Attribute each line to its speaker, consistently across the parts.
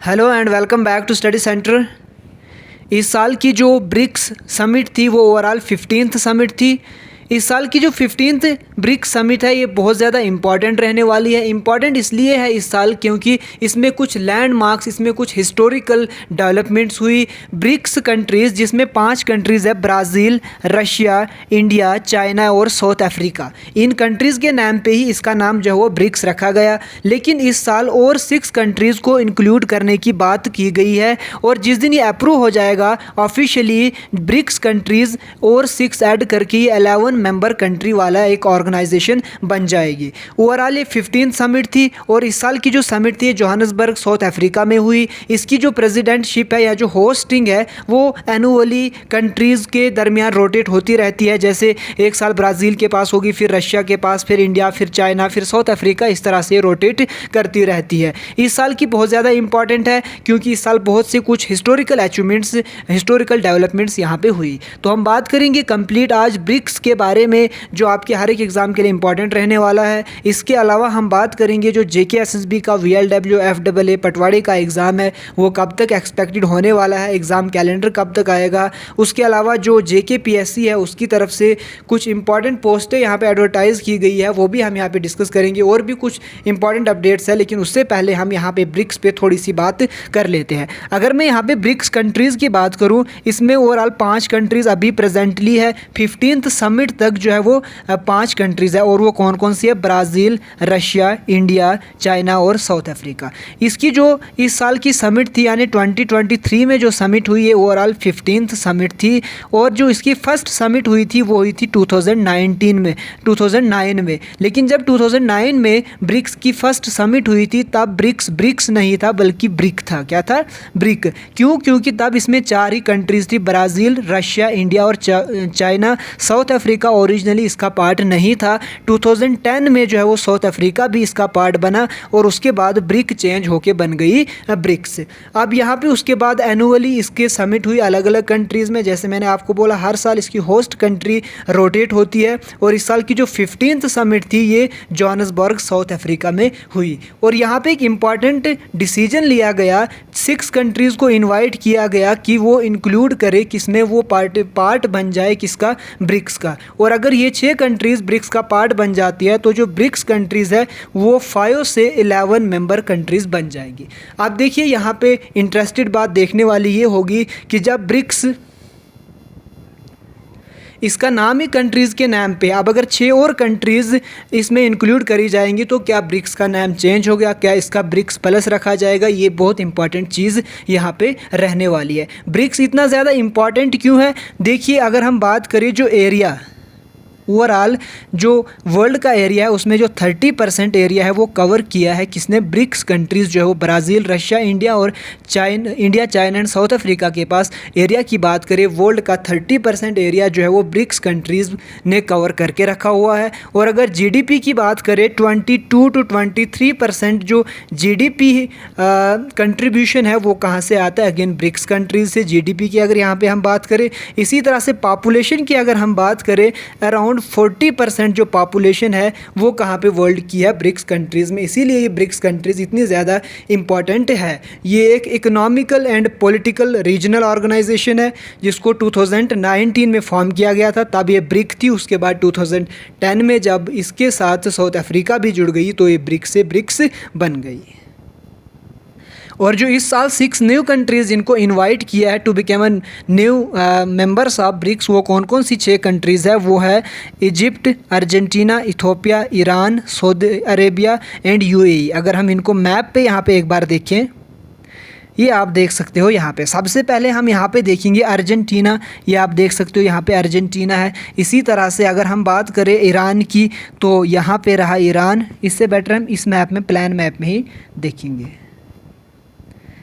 Speaker 1: Hello and welcome back to study centre. इस साल की जो ब्रिक्स समिट थी वो ओवरऑल 15th समिट थी। इस साल की जो 15th ब्रिक्स समिट है ये बहुत ज़्यादा इम्पॉर्टेंट रहने वाली है। इम्पॉर्टेंट इसलिए है इस साल क्योंकि इसमें कुछ लैंडमार्क्स, इसमें कुछ हिस्टोरिकल डेवलपमेंट्स हुई। ब्रिक्स कंट्रीज़ जिसमें 5 कंट्रीज़ है, ब्राज़ील, रशिया, इंडिया, चाइना और साउथ अफ्रीका। इन कंट्रीज़ के नाम पे ही इसका नाम जो है वो ब्रिक्स रखा गया। लेकिन इस साल और 6 कंट्रीज़ को इंक्लूड करने की बात की गई है और जिस दिन ये अप्रूव हो जाएगा ऑफिशियली ब्रिक्स कंट्रीज़ और 6 ऐड करके 11 मेंबर कंट्री वाला एक ऑर्गेनाइजेशन बन जाएगी। ओवरऑल ये 15th समिट थी और इस साल की जो समिट थी जोहान्सबर्ग साउथ अफ्रीका में हुई। इसकी जो प्रेसिडेंटशिप है या जो होस्टिंग है वो एनुअली कंट्रीज़ के दरमियान रोटेट होती रहती है। जैसे एक साल ब्राज़ील के पास होगी, फिर रशिया के पास, फिर इंडिया, फिर चाइना, फिर साउथ अफ्रीका, इस तरह से रोटेट करती रहती है। इस साल की बहुत ज़्यादा इंपॉर्टेंट है क्योंकि इस साल बहुत से कुछ हिस्टोरिकल अचीवमेंट्स, हिस्टोरिकल डेवलपमेंट्स यहाँ पे हुई। तो हम बात करेंगे कंप्लीट आज ब्रिक्स के बारे में जो आपके हर एक एग्जाम के लिए इंपॉर्टेंट रहने वाला है। इसके अलावा हम बात करेंगे जो JKSSB का VLW FAA पटवारी का एग्ज़ाम है वो कब तक एक्सपेक्टेड होने वाला है, एग्ज़ाम कैलेंडर कब तक आएगा। उसके अलावा जो JKPSC है उसकी तरफ से कुछ इंपॉर्टेंट पोस्टें यहाँ पे एडवर्टाइज़ की गई है वो भी हम यहाँ पे डिस्कस करेंगे। और भी कुछ इंपॉर्टेंट अपडेट्स है लेकिन उससे पहले हम यहाँ पे ब्रिक्स पे थोड़ी सी बात कर लेते हैं। अगर मैं यहाँ पे ब्रिक्स कंट्रीज़ की बात करूँ, इसमें ओवरऑल 5 कंट्रीज़ अभी प्रेजेंटली है। 15th समिट तक जो है वो 5 कंट्रीज़ है और वो कौन कौन सी है, ब्राज़ील, रशिया, इंडिया, चाइना और साउथ अफ्रीका। इसकी जो इस साल की समिट थी यानी 2023 में जो समिट हुई है ओवरऑल 15th समिट थी। और जो इसकी फर्स्ट समिट हुई थी वो हुई थी 2009 में। लेकिन जब 2009 में ब्रिक्स की फर्स्ट समिट हुई थी तब ब्रिक्स नहीं था बल्कि ब्रिक था। क्या था? ब्रिक। क्यों? क्योंकि तब इसमें 4 ही कंट्रीज़ थी, ब्राज़ील, रशिया, इंडिया और चाइना। साउथ अफ्रीका ओरिजिनली इसका पार्ट नहीं था। 2010 में जो है वो साउथ अफ्रीका भी इसका पार्ट बना और उसके बाद ब्रिक चेंज होके बन गई ब्रिक्स। अब यहाँ पे उसके बाद एनुअली इसके समिट हुई अलग अलग कंट्रीज़ में। जैसे मैंने आपको बोला हर साल इसकी होस्ट कंट्री रोटेट होती है और इस साल की जो 15th समिट थी ये जोहान्सबर्ग साउथ अफ्रीका में हुई। और यहाँ पे एक इम्पॉर्टेंट डिसीजन लिया गया, 6 कंट्रीज़ को इन्वाइट किया गया कि वो इंक्लूड करे किसमें, वो पार्ट बन जाए किसका, ब्रिक्स का। और अगर ये 6 कंट्रीज़ ब्रिक्स का पार्ट बन जाती है तो जो ब्रिक्स कंट्रीज़ है वो 5 से 11 मेंबर कंट्रीज़ बन जाएंगी। आप देखिए यहाँ पे इंटरेस्टेड बात देखने वाली ये होगी कि जब ब्रिक्स इसका नाम ही कंट्रीज़ के नाम पे, अब अगर 6 और कंट्रीज़ इसमें इंक्लूड करी जाएंगी तो क्या ब्रिक्स का नाम चेंज हो गया, क्या इसका ब्रिक्स प्लस रखा जाएगा? ये बहुत इंपॉर्टेंट चीज़ यहाँ पे रहने वाली है। ब्रिक्स इतना ज़्यादा इंपॉर्टेंट क्यों है? देखिए अगर हम बात करें जो एरिया, ओवरऑल जो वर्ल्ड का एरिया है उसमें जो 30% एरिया है वो कवर किया है किसने, ब्रिक्स कंट्रीज़ जो है वो ब्राज़ील, रशिया, इंडिया और चाइना एंड साउथ अफ्रीका के पास एरिया की बात करें वर्ल्ड का 30% एरिया जो है वो ब्रिक्स कंट्रीज़ ने कवर करके रखा हुआ है। और अगर GDP की बात करें 22 to 23% जो GDP कंट्रीब्यूशन है वो कहाँ से आता है, अगेन ब्रिक्स कंट्रीज़ से GDP की अगर यहाँ पे हम बात करें। इसी तरह से पॉपुलेशन की अगर हम बात करें अराउंड 40% जो पॉपुलेशन है वो कहाँ पे वर्ल्ड की है, ब्रिक्स कंट्रीज़ में। इसीलिए ये ब्रिक्स कंट्रीज़ इतनी ज़्यादा इंपॉर्टेंट है। ये एक economical and political regional organisation है जिसको 2019 में फॉर्म किया गया था, तब ये ब्रिक थी। उसके बाद 2010 में जब इसके साथ साउथ अफ्रीका भी जुड़ गई तो ये ब्रिक्स से ब्रिक्स बन गई। और जो इस साल 6 न्यू कंट्रीज़ जिनको इनवाइट किया है to become new members of BRICS, वो कौन कौन सी 6 कंट्रीज़ है? वो है Egypt, Argentina, Ethiopia, Iran, Saudi Arabia and UAE। अगर हम इनको मैप पे यहाँ पे एक बार देखें, ये आप देख सकते हो यहाँ पे सबसे पहले हम यहाँ पे देखेंगे अर्जेंटीना। ये आप देख सकते हो यहाँ पे अर्जेंटीना है। इसी तरह से अगर हम बात करें ईरान की तो यहाँ पे रहा ईरान। इससे बेटर हम इस मैप में, प्लान मैप में ही देखेंगे।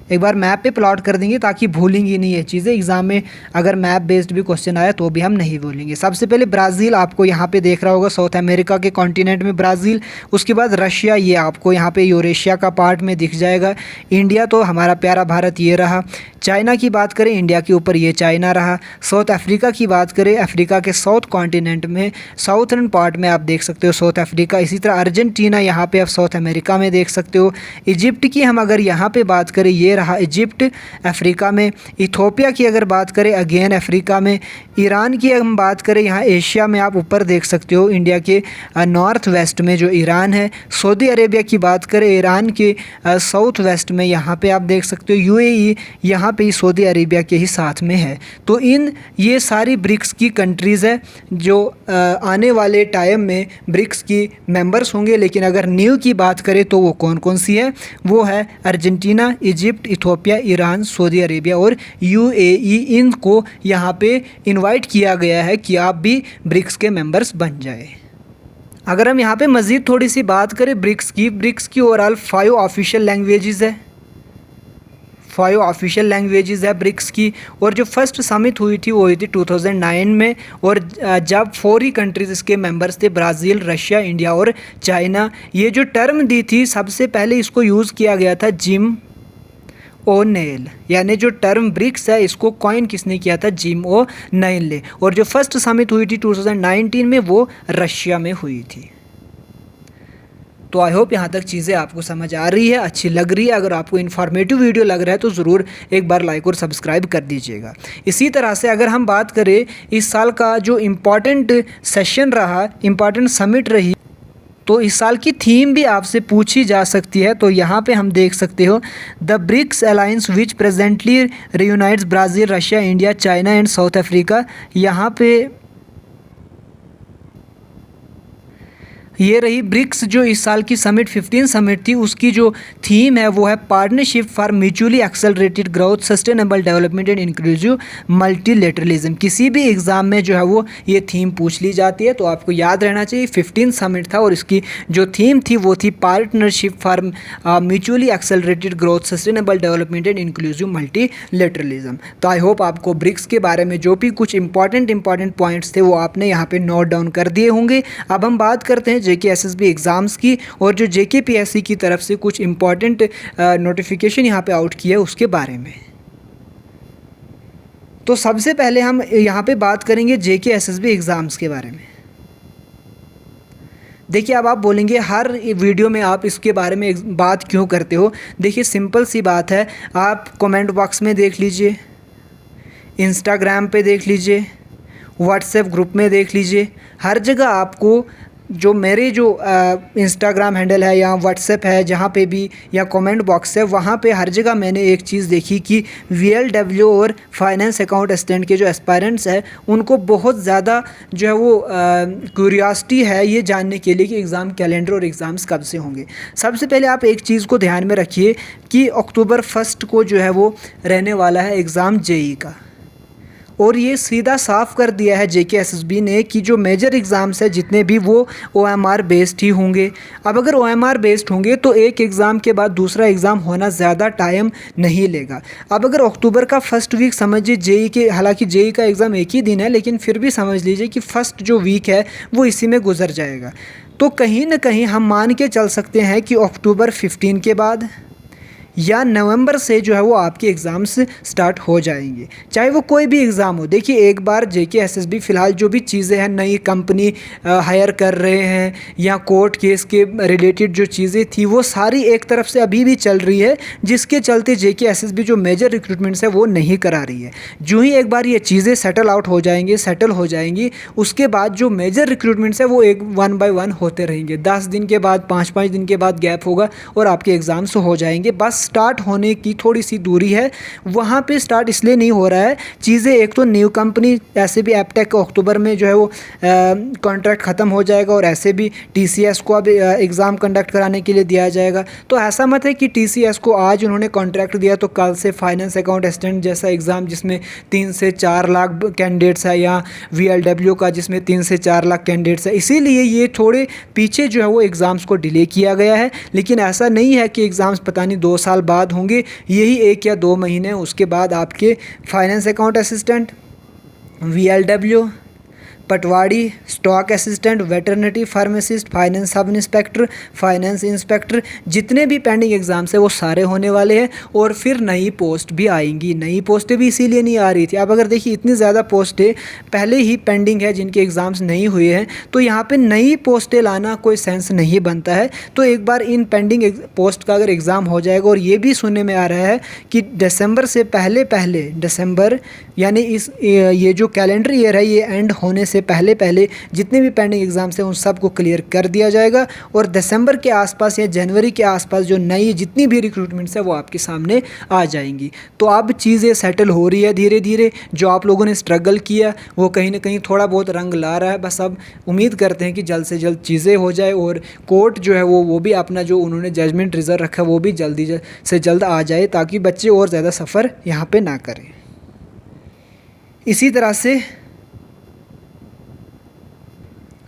Speaker 1: एक बार मैप पे प्लॉट कर देंगे ताकि भूलेंगे नहीं ये चीज़ें। एग्जाम में अगर मैप बेस्ड भी क्वेश्चन आया तो भी हम नहीं भूलेंगे। सबसे पहले ब्राज़ील आपको यहाँ पे देख रहा होगा, साउथ अमेरिका के कॉन्टिनेंट में ब्राज़ील। उसके बाद रशिया, ये आपको यहाँ पे यूरेशिया का पार्ट में दिख जाएगा। इंडिया तो हमारा प्यारा भारत ये रहा। चाइना की बात करें इंडिया के ऊपर ये चाइना रहा। साउथ अफ्रीका की बात करें अफ्रीका के साउथ कॉन्टिनेंट में साउथर्न पार्ट में आप देख सकते हो साउथ अफ्रीका। इसी तरह अर्जेंटीना यहाँ पे आप साउथ अमेरिका में देख सकते हो। इजिप्ट की हम अगर यहाँ पे बात करें ये ये रहा इजिप्ट अफ्रीका में, इथोपिया की अगर बात करें अगेन अफ्रीका में, ईरान की हम बात करें यहाँ एशिया में, आप ऊपर देख सकते हो इंडिया के नॉर्थ वेस्ट में जो ईरान है, सऊदी अरेबिया की बात करें ईरान के साउथ वेस्ट में, यहाँ पे आप देख सकते हो यूएई, यहाँ पे सऊदी अरेबिया के ही साथ में है। तो ये सारी ब्रिक्स की कंट्रीज़ है जो आने वाले टाइम में ब्रिक्स की मेंबर्स होंगे। लेकिन अगर न्यू की बात करें तो वो कौन कौन सी है, वो है Argentina, Egypt, Ethiopia, Iran, Saudi Arabia और यूएई। इनको यहाँ पे इनवाइट किया गया है कि आप भी ब्रिक्स के मेंबर्स बन जाए। अगर हम यहाँ पे मज़ीद थोड़ी सी बात करें ब्रिक्स की ओवरऑल 5 ऑफिशियल लैंग्वेजेस है, 5 ऑफिशियल लैंग्वेजेस है ब्रिक्स की। और जो फर्स्ट समिट हुई थी वो हुई थी 2009 में, और जब 4 ही कंट्रीज़ इसके मेंबर्स थे, ब्राज़ील, रशिया, इंडिया और चाइना। ये जो टर्म दी थी सबसे पहले इसको यूज़ किया गया था जिम ओनेल, यानी जो टर्म ब्रिक्स है इसको कॉइन किसने किया था, जिम ओनेल ने। और जो फर्स्ट समिट हुई थी 2019 में वो रशिया में हुई थी। तो आई होप यहाँ तक चीज़ें आपको समझ आ रही है, अच्छी लग रही है। अगर आपको इन्फॉर्मेटिव वीडियो लग रहा है तो ज़रूर एक बार लाइक और सब्सक्राइब कर दीजिएगा। इसी तरह से अगर हम बात करें इस साल का जो इम्पॉर्टेंट सेशन रहा, इम्पॉर्टेंट समिट रही, तो इस साल की थीम भी आपसे पूछी जा सकती है। तो यहाँ पे हम देख सकते हो the BRICS alliance which presently reunites Brazil, Russia, India, China and South Africa. यहाँ पे ये रही ब्रिक्स जो इस साल की समिट 15 समिट थी, उसकी जो थीम है वो है partnership for mutually accelerated growth, sustainable development and inclusive multilateralism. किसी भी एग्ज़ाम में जो है वो ये थीम पूछ ली जाती है, तो आपको याद रहना चाहिए 15 समिट था और इसकी जो थीम थी वो थी partnership for mutually accelerated growth, sustainable development and inclusive multilateralism. तो आई होप आपको ब्रिक्स के बारे में जो भी कुछ इंपॉर्टेंट पॉइंट्स थे वो आपने यहाँ पे नोट डाउन कर दिए होंगे। अब हम बात करते हैं JKSSB एग्ज़ाम्स की, और जो JKPSC की तरफ से कुछ इंपॉर्टेंट नोटिफिकेशन यहाँ पे आउट किया उसके बारे में। तो सबसे पहले हम यहाँ पे बात करेंगे JKSSB एग्ज़ाम्स के बारे में। देखिए अब आप बोलेंगे हर वीडियो में आप इसके बारे में बात क्यों करते हो। देखिए सिंपल सी बात है, आप कमेंट बॉक्स में देख लीजिए, इंस्टाग्राम पे देख लीजिए, व्हाट्सएप ग्रुप में देख लीजिए, हर जगह आपको जो मेरे जो इंस्टाग्राम हैंडल है या व्हाट्सएप है जहाँ पे भी, या कमेंट बॉक्स है, वहाँ पे हर जगह मैंने एक चीज़ देखी कि VLW और फाइनेंस अकाउंट असिस्टेंट के जो एस्पायरेंट्स हैं उनको बहुत ज़्यादा जो है वो क्यूरियोसिटी है ये जानने के लिए कि एग्ज़ाम कैलेंडर और एग्ज़ाम्स कब से होंगे। सबसे पहले आप एक चीज़ को ध्यान में रखिए कि अक्टूबर 1 को जो है वो रहने वाला है एग्ज़ाम JEE का, और ये सीधा साफ कर दिया है JKSSB ने कि जो मेजर एग्ज़ाम्स है जितने भी वो OMR बेस्ड ही होंगे। अब अगर OMR बेस्ड होंगे तो एक एग्ज़ाम के बाद दूसरा एग्ज़ाम होना ज़्यादा टाइम नहीं लेगा। अब अगर अक्टूबर का फर्स्ट वीक समझिए JEE के, हालांकि JEE का एग्ज़ाम एक ही दिन है लेकिन फिर भी समझ लीजिए कि फर्स्ट जो वीक है वो इसी में गुजर जाएगा। तो कहीं ना कहीं हम मान के चल सकते हैं कि अक्टूबर 15 के बाद या नवंबर से जो है वो आपके एग्ज़ाम्स स्टार्ट हो जाएंगे, चाहे वो कोई भी एग्ज़ाम हो। देखिए एक बार JKSSB फ़िलहाल जो भी चीज़ें हैं, नई कंपनी हायर कर रहे हैं या कोर्ट केस के रिलेटेड जो चीज़ें थी वो सारी एक तरफ से अभी भी चल रही है, जिसके चलते JKSSB जो मेजर रिक्रूटमेंट्स है वो नहीं करा रही है। जो ही एक बार ये चीज़ें सेटल हो जाएंगी उसके बाद जो मेजर रिक्रूटमेंट्स है वो एक 1 बाय 1 होते रहेंगे। 10 दिन के बाद, 5-5 दिन के बाद गैप होगा और आपके एग्ज़ाम्स हो जाएंगे। बस स्टार्ट होने की थोड़ी सी दूरी है, वहाँ पे स्टार्ट इसलिए नहीं हो रहा है चीज़ें। एक तो न्यू कंपनी, ऐसे भी एपटेक को अक्टूबर में जो है वो कॉन्ट्रैक्ट ख़त्म हो जाएगा, और ऐसे भी TCS को अब एग्ज़ाम कंडक्ट कराने के लिए दिया जाएगा। तो ऐसा मत है कि TCS को आज उन्होंने कॉन्ट्रैक्ट दिया तो कल से फाइनेंस अकाउंट असिस्टेंट जैसा एग्ज़ाम जिसमें 3 से 4 लाख कैंडिडेट्स है, या VLW का जिसमें 3 से 4 लाख कैंडिडेट्स है, इसीलिए ये थोड़े पीछे जो है वो एग्ज़ाम्स को डिले किया गया है। लेकिन ऐसा नहीं है कि एग्ज़ाम्स पता नहीं 2 साल बाद होंगे, यही 1 या 2 महीने उसके बाद आपके finance account assistant, VLW, patwari, stock assistant, veterinary pharmacist, finance sub inspector, finance inspector, जितने भी पेंडिंग एग्ज़ाम्स है वो सारे होने वाले हैं। और फिर नई पोस्ट भी आएंगी। नई पोस्टें भी इसीलिए नहीं आ रही थी। अब अगर देखिए इतनी ज़्यादा पोस्टें पहले ही पेंडिंग है जिनके एग्ज़ाम्स नहीं हुए हैं, तो यहाँ पे नई पोस्टें लाना कोई सेंस नहीं बनता है। तो एक बार इन पेंडिंग पोस्ट का अगर एग्ज़ाम हो जाएगा, और ये भी सुनने में आ रहा है कि दिसंबर से पहले दिसंबर यानी ये जो कैलेंडर ईयर है ये एंड होने से पहले जितने भी पेंडिंग एग्ज़ाम्स हैं उन सब को क्लियर कर दिया जाएगा। और दिसंबर के आसपास या जनवरी के आसपास जो नई जितनी भी रिक्रूटमेंट्स है वो आपके सामने आ जाएंगी। तो अब चीज़ें सेटल हो रही है धीरे धीरे। जो आप लोगों ने स्ट्रगल किया वो कहीं ना कहीं थोड़ा बहुत रंग ला रहा है। बस अब उम्मीद करते हैं कि जल्द से जल्द चीज़ें हो जाए, और कोर्ट जो है वो भी अपना जो उन्होंने जजमेंट रिजर्व रखा है वो भी जल्दी से जल्द आ जाए, ताकि बच्चे और ज़्यादा सफ़र यहाँ पे ना करें। इसी तरह से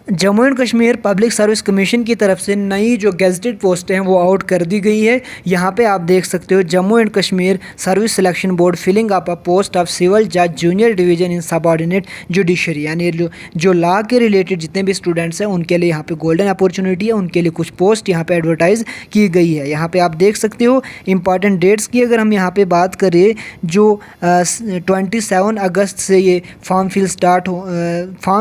Speaker 1: Jammu and Kashmir public service commission की तरफ से नई जो गेजेटेड पोस्टें हैं वो आउट कर दी गई है। यहाँ पे आप देख सकते हो, Jammu and Kashmir service selection board filling up a post of civil जज junior division in subordinate judiciary, यानी जो लॉ के रिलेटेड जितने भी स्टूडेंट्स हैं उनके लिए यहाँ पे गोल्डन अपॉर्चुनिटी है। उनके लिए कुछ पोस्ट यहाँ पे एडवर्टाइज की गई है। यहाँ पे आप देख सकते हो इंपॉर्टेंट डेट्स की अगर हम यहाँ पे बात करें, जो 27 अगस्त से ये फॉर्म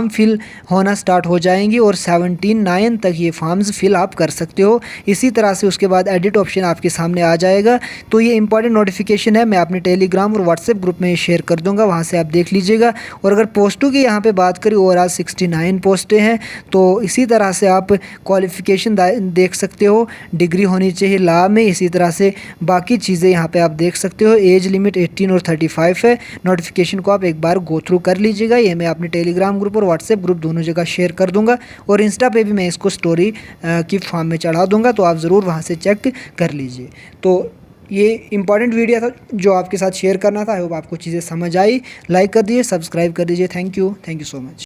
Speaker 1: फिल होना स्टार्ट हो जाएंगी, और 17/9 तक ये फॉर्म्स फिल आप कर सकते हो। इसी तरह से उसके बाद एडिट ऑप्शन आपके सामने आ जाएगा। तो ये इंपॉर्टेंट नोटिफिकेशन है, मैं अपने टेलीग्राम और व्हाट्सएप ग्रुप में शेयर कर दूंगा, वहाँ से आप देख लीजिएगा। और अगर पोस्टों की यहाँ पे बात करें, ओवरऑल 69 पोस्टें हैं। तो इसी तरह से आप क्वालिफ़िकेशन देख सकते हो, डिग्री होनी चाहिए लॉ में। इसी तरह से बाकी चीज़ें यहाँ पे आप देख सकते हो। एज लिमिट 18 और 35 है। नोटिफिकेशन को आप एक बार गो थ्रू कर लीजिएगा। ये मैं अपने टेलीग्राम ग्रुप और व्हाट्सएप ग्रुप दोनों जगह शेयर कर दूँगा, और इंस्टा पे भी मैं इसको स्टोरी की फॉर्म में चढ़ा दूंगा, तो आप ज़रूर वहाँ से चेक कर लीजिए। तो ये इंपॉर्टेंट वीडियो था जो आपके साथ शेयर करना था। आई होप आपको चीज़ें समझ आई। लाइक कर दीजिए, सब्सक्राइब कर दीजिए। Thank you so much.